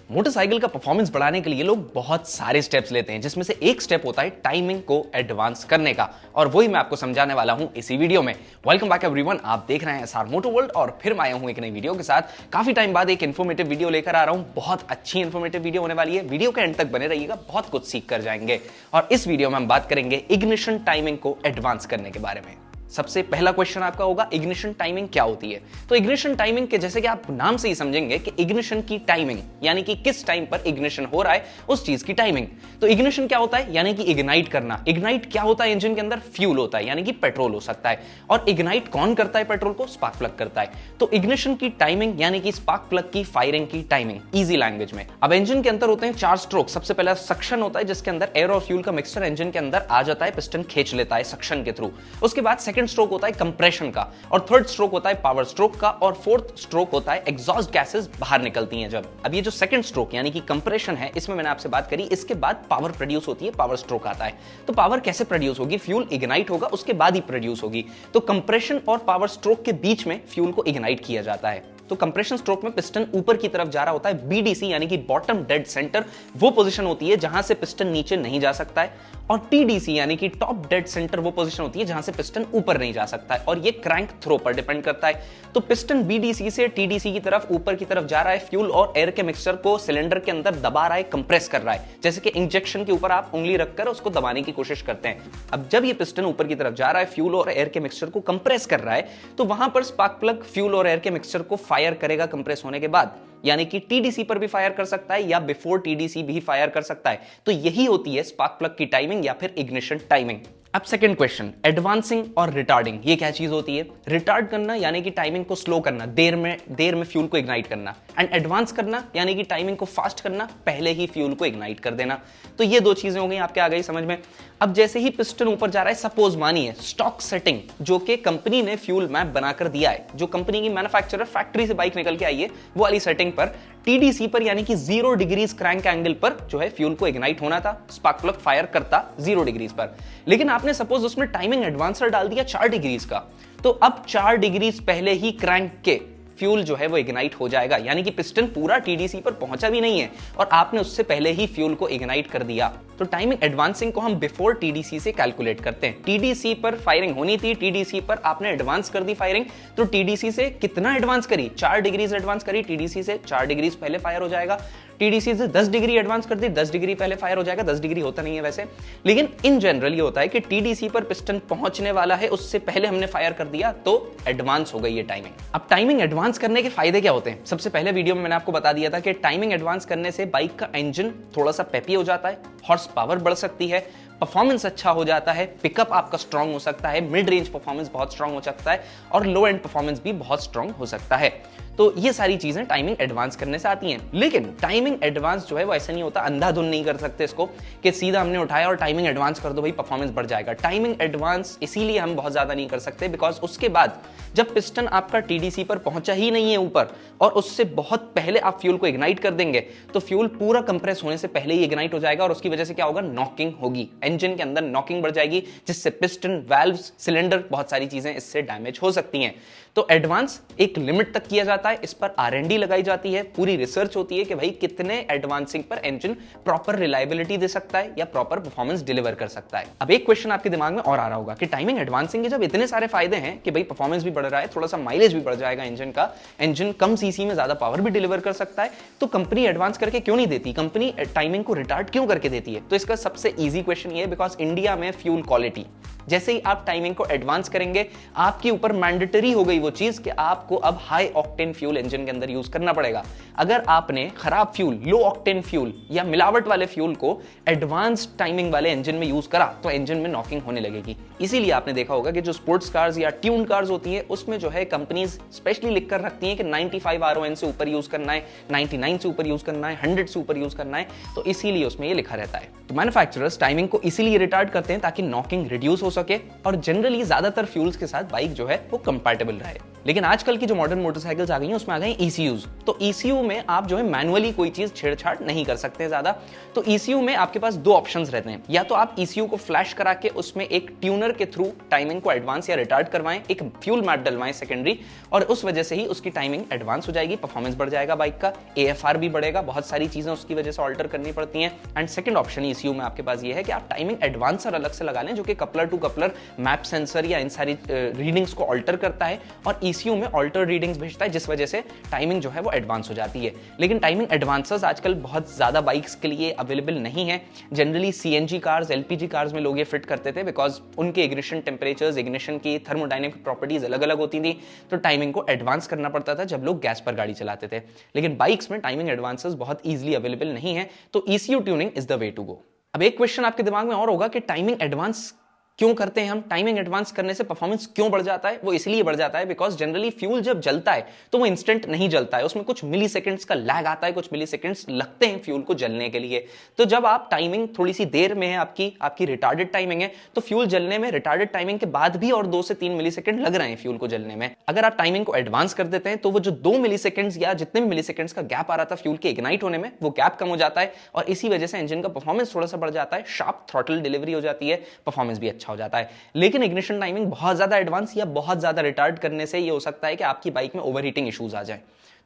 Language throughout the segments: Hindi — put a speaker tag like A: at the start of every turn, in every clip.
A: मोटरसाइकिल का परफॉर्मेंस बढ़ाने के लिए लोग बहुत सारे स्टेप्स लेते हैं, जिसमें से एक स्टेप होता है टाइमिंग को एडवांस करने का, और वही मैं आपको समझाने वाला हूं इसी वीडियो में। वेलकम बैक एवरीवन, आप देख रहे हैं एसआर मोटो वर्ल्ड और फिर मैं आया हूं एक नई वीडियो के साथ। काफी टाइम बाद एक इन्फॉर्मेटिव वीडियो लेकर आ रहा हूं। बहुत अच्छी इन्फॉर्मेटिव वीडियो होने वाली है, वीडियो के एंड तक बने रहिएगा, बहुत कुछ सीख कर जाएंगे। और इस वीडियो में हम बात करेंगे इग्निशन टाइमिंग को एडवांस करने के बारे में। सबसे पहला क्वेश्चन आपका होगा इग्निशन टाइमिंग क्या होती है। तो इग्निशन टाइमिंग के जैसे कि आप नाम से ही समझेंगे कि इग्निशन की टाइमिंग यानी कि किस टाइम पर इग्निशन हो रहा है उस चीज की टाइमिंग। तो इग्निशन क्या होता है यानी कि इग्नाइट करना। इग्नाइट क्या होता है इंजन के अंदर? फ्यूल होता है यानी कि पेट्रोल हो सकता है। और इग्नाइट कौन करता है पेट्रोल को? स्पार्क प्लग करता है। तो इग्निशन की टाइमिंग यानी कि स्पार्क प्लग की फायरिंग की टाइमिंग, इजी लैंग्वेज में। अब इंजन के अंदर होते हैं 4 स्ट्रोक। सबसे पहला सक्शन होता है जिसके अंदर एयर और फ्यूल का मिक्सचर इंजन के अंदर आ जाता है, पिस्टन खींच लेता है सक्शन के थ्रू। उसके बाद सेकंड स्ट्रोक होता है कंप्रेशन का, और थर्ड स्ट्रोक होता है पावर स्ट्रोक का, और फोर्थ स्ट्रोक होता है एग्जॉस्ट गैसेस बाहर निकलती हैं जब। अब ये जो सेकंड स्ट्रोक यानी कि कंप्रेशन है, इसमें मैंने आपसे बात करी, इसके बाद पावर प्रोड्यूस होती है, पावर स्ट्रोक आता है। तो पावर कैसे प्रोड्यूस होगी? फ्यूल इग्नाइट होगा, उसके बाद ही प्रोड्यूस होगी। तो कंप्रेशन और पावर स्ट्रोक के बीच में फ्यूल को इग्नाइट किया जाता है। तो कंप्रेशन स्ट्रोक में पिस्टन ऊपर की तरफ जा रहा होता है, बीडीसी यानी कि बॉटम डेड सेंटर वो पोजीशन होती है जहां से पिस्टन नीचे नहीं जा सकता है। और टीडीसी यानी कि टॉप डेड सेंटर वो पोजीशन होती है जहां से पिस्टन ऊपर नहीं जा सकता है, और ये क्रैंक थ्रो पर डिपेंड करता है। तो पिस्टन बीडीसी से टीडीसी की तरफ ऊपर की तरफ जा रहा है, फ्यूल और एयर के मिक्सचर को सिलेंडर के अंदर दबा रहा है, कंप्रेस कर रहा है, जैसे कि इंजेक्शन के ऊपर आप उंगली रखकर उसको दबाने की कोशिश करते हैं। अब जब ये पिस्टन ऊपर की तरफ जा रहा है, फ्यूल और एयर के मिक्सचर को कंप्रेस कर रहा है, तो वहां पर स्पार्क प्लग फ्यूल और एयर के मिक्सचर को फायर करेगा कंप्रेस होने के बाद, यानी कि टीडीसी पर भी फायर कर सकता है या बिफोर टीडीसी भी फायर कर सकता है। तो यही होती है स्पार्क प्लग की टाइमिंग या फिर इग्निशन टाइमिंग। अब सेकंड क्वेश्चन, एडवांसिंग और रिटार्डिंग, ये क्या चीज होती है? रिटार्ड करना यानी कि टाइमिंग को स्लो करना, देर में फ्यूल को इग्नाइट करना, एंड एडवांस करना यानी कि टाइमिंग को फास्ट करना, पहले ही फ्यूल को इग्नाइट कर देना। तो ये दो चीजें हो गई, आपके आ गई समझ में। अब जैसे ही पिस्टन ऊपर जा रहा है, सपोज मानिए स्टॉक सेटिंग जो कि कंपनी ने फ्यूल मैप बनाकर दिया है, जो कंपनी की मैन्युफैक्चरर फैक्ट्री से बाइक निकल के आई है, वो वाली सेटिंग पर टीडीसी पर यानी कि 0 डिग्रीज क्रैंक एंगल पर जो है फ्यूल को इग्नाइट होना था, स्पार्क प्लग फायर करता 0 डिग्रीज पर। लेकिन आपने सपोज उसमें टाइमिंग एडवांसर डाल दिया 4 डिग्रीज का, तो अब 4 डिग्रीज पहले ही क्रैंक के फ्यूल जो है वो इग्नाइट हो जाएगा, यानी कि पिस्टन पूरा टीडीसी पर पहुंचा भी नहीं है और आपने उससे पहले ही फ्यूल को इग्नाइट कर दिया। तो टाइमिंग एडवांसिंग को हम बिफोर टीडीसी से कैलकुलेट करते हैं। टीडीसी पर फायरिंग होनी थी, टीडीसी पर आपने एडवांस कर दी फायरिंग, तो टीडीसी से कितना एडवांस करी? 4 डिग्रीज एडवांस करी, टीडीसी से 4 डिग्रीज पहले फायर हो जाएगा। टीडीसी से 10 डिग्री एडवांस कर दी, 10 डिग्री पहले फायर हो जाएगा। 10 डिग्री होता नहीं है वैसे, लेकिन इन जनरल ये होता है कि टीडीसी पर पिस्टन पहुंचने वाला है, उससे पहले हमने फायर कर दिया तो एडवांस हो गई ये टाइमिंग। अब टाइमिंग एडवांस करने के फायदे क्या होते हैं? सबसे पहले वीडियो में मैंने आपको बता दिया था कि टाइमिंग एडवांस करने से बाइक का इंजन थोड़ा सा पेपी हो जाता है, हॉर्स पावर बढ़ सकती है, परफॉर्मेंस अच्छा हो जाता है, पिकअप आपका स्ट्रांग हो सकता है, मिड रेंज परफॉर्मेंस बहुत स्ट्रांग हो सकता है, और लो एंड परफॉर्मेंस भी बहुत स्ट्रांग हो सकता है। तो ये सारी चीजें टाइमिंग एडवांस करने से आती हैं। लेकिन टाइमिंग एडवांस जो है वो ऐसा नहीं होता, अंधाधुन नहीं कर सकते इसको कि सीधा हमने उठाया और टाइमिंग एडवांस कर दो भाई परफॉर्मेंस बढ़ जाएगा। टाइमिंग एडवांस इसीलिए हम बहुत ज्यादा नहीं कर सकते बिकॉज उसके बाद जब पिस्टन आपका टीडीसी पर पहुंचा ही नहीं है ऊपर और उससे बहुत पहले आप फ्यूल को इग्नाइट कर देंगे, तो फ्यूल पूरा कंप्रेस होने से पहले ही इग्नाइट हो जाएगा, और उसकी वजह से क्या होगा? नॉकिंग होगी, इंजन के अंदर नॉकिंग बढ़ जाएगी, जिससे पिस्टन, वाल्व्स, सिलेंडर, बहुत सारी चीजें इससे डैमेज हो सकती हैं। तो एडवांस एक लिमिट तक किया जाता है, इस पर आर&डी लगाई जाती है, पूरी रिसर्च होती है कि भाई कितने एडवांसिंग पर इंजन प्रॉपर रिलायबिलिटी दे सकता है या प्रॉपर परफॉर्मेंस डिलीवर कर सकता है। अब एक क्वेश्चन आपके दिमाग में और आ रहा होगा कि टाइमिंग एडवांसिंग के जब इतने सारे फायदे हैं कि भाई परफॉर्मेंस भी बढ़ रहा है, थोड़ा सा माइलेज भी बढ़ जाएगा इंजन का, इंजन कम सीसी में ज्यादा पावर भी डिलीवर कर सकता है, तो कंपनी एडवांस करके क्यों नहीं देती? कंपनी टाइमिंग को रिटार्ड क्यों करके देती है? तो इसका सबसे ईजी क्वेश्चन ये है, बिकॉज इंडिया में फ्यूल क्वालिटी, जैसे ही आप टाइमिंग को एडवांस करेंगे आपके ऊपर मैंडेटरी हो गई वो चीज कि आपको अब हाई ऑक्टेन फ्यूल इंजन के अंदर यूज करना पड़ेगा। अगर आपने खराब फ्यूल, लो ऑक्टेन फ्यूल या मिलावट वाले फ्यूल को एडवांस टाइमिंग वाले इंजन में यूज करा तो इंजन में नॉकिंग होने लगेगी। इसीलिए आपने देखा होगा कि जो स्पोर्ट्स कार्स या ट्यून कार्स होती है उसमें जो है कंपनीज स्पेशली लिख कर रखती हैं कि 95 RON से ऊपर यूज करना है, 99 से ऊपर यूज करना है, 100 से ऊपर यूज करना है, तो इसीलिए उसमें ये लिखा रहता है। तो मैन्युफैक्चरर्स टाइमिंग को इसीलिए रिटार्ड करते हैं ताकि नॉकिंग रिड्यूस हो सके और जनरली ज्यादातर फ्यूल्स के साथ बाइक जो है वो कंपैटिबल रहे। है। लेकिन आजकल की जो मॉडर्न मोटरसाइकिल्स आ गई हैं उसमें आ गए ECUs। तो ECU में आप जो है मैनुअली कोई चीज छेड़छाड़ नहीं कर सकते ज्यादा। तो ECU में आपके पास दो ऑप्शंस रहते हैं, या तो आप ECU को फ्लैश करा के उसमें एक ट्यूनर के थ्रू टाइमिंग को एडवांस या रिटार्ड करवाएं, एक फ्यूल मैप डलवाएं सेकेंडरी, और उस वजह से ही उसकी टाइमिंग एडवांस हो जाएगी, परफॉर्मेंस बढ़ जाएगा बाइक का, AFR भी बढ़ेगा, बहुत सारी चीजें उसकी वजह से ऑल्टर करनी पड़ती हैं। एंड सेकंड ऑप्शन ECU में आपके पास ये है कि आप टाइमिंग एडवांसर अलग से लगा लें, जो कि coupler to coupler map sensor या इन सारी रीडिंग्स को ऑल्टर करता है और ECU में ऑल्टर रीडिंग्स भेजता है, जिस वजह से टाइमिंग जो है वो एडवांस हो जाती है। लेकिन टाइमिंग एडवांसर्स आजकल बहुत ज्यादा बाइक्स के लिए अवेलेबल नहीं है। Generally CNG cars, LPG cars में लोग ये फिट करते थे, बिकॉज उनके इग्निशन टेम्परेचर्स, इग्निशन की थर्मोडायनेमिक प्रॉपर्टीज अलग अलग होती थी, तो टाइमिंग को एडवांस करना पड़ता था जब लोग गैस पर गाड़ी चलाते थे। लेकिन बाइक्स में टाइमिंग एडवांसर्स बहुत ईजिली अवेलेबल नहीं है, तो ECU tuning is the way to go. अब एक क्वेश्चन आपके दिमाग में और होगा कि टाइमिंग एडवांस क्यों करते हैं हम, टाइमिंग एडवांस करने से परफॉर्मेंस क्यों बढ़ जाता है? वो इसलिए बढ़ जाता है बिकॉज जनरली फ्यूल जब जलता है तो वो इंस्टेंट नहीं जलता है, उसमें कुछ मिली सेकेंड्स का लैग आता है, कुछ मिली सेकेंड्स लगते हैं फ्यूल को जलने के लिए। तो जब आप टाइमिंग थोड़ी सी देर में है, आपकी रिटार्डेड टाइमिंग है, तो फ्यूल जलने में रिटार्डेड टाइमिंग के बाद भी और 2 से 3 मिली सेकेंड लग रहे हैं फ्यूल को जलने में। अगर आप टाइमिंग को एडवांस कर देते हैं तो वो जो 2 मिली सेकेंड्स या जितने भी मिली सेकेंड्स का गैप आ रहा था फ्यूल के इग्नाइट होने में, वो गैप कम हो जाता है और इसी वजह से इंजन का परफॉर्मेंस थोड़ा सा बढ़ जाता है, शार्प थ्रॉटल डिलीवरी हो जाती है, परफॉर्मेंस भी अच्छा हो जाता है। लेकिन इग्निशन टाइमिंग बहुत ज्यादा एडवांस या बहुत ज्यादा रिटार्ड करने से ये हो सकता है कि आपकी बाइक में ओवरहीटिंग इश्यूज आ जाए।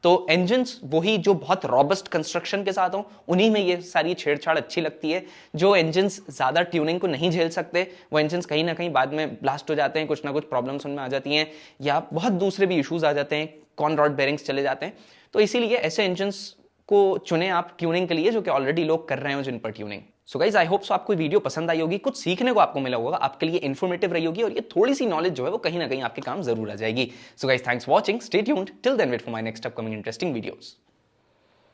A: तो इंजन्स वही जो बहुत रॉबस्ट कंस्ट्रक्शन के साथ हो, उन्हीं में ये सारी छेड़छाड़ अच्छी लगती है। जो इंजन्स ज्यादा ट्यूनिंग को नहीं झेल सकते, वो इंजन्स कहीं ना कहीं बाद में ब्लास्ट हो जाते हैं, कुछ ना कुछ प्रॉब्लम्स उनमें आ जाती हैं, या बहुत दूसरे भी इश्यूज आ जाते हैं, कॉन रॉड बेरिंग्स चले जाते हैं। तो इसीलिए ऐसे इंजन्स को चुने आप ट्यूनिंग के लिए जो कि ऑलरेडी लोग कर रहे हो जिन पर tuning. So guys, I hope so आपको वीडियो पसंद आई होगी, कुछ सीखने को आपको मिला होगा, आपके लिए इन्फॉर्मेटिव रही होगी और ये थोड़ी सी नॉलेज जो है वो कहीं ना कहीं आपके काम जरूर आ जाएगी। So guys, thanks for watching, stay tuned, till then wait for my next upcoming interesting videos.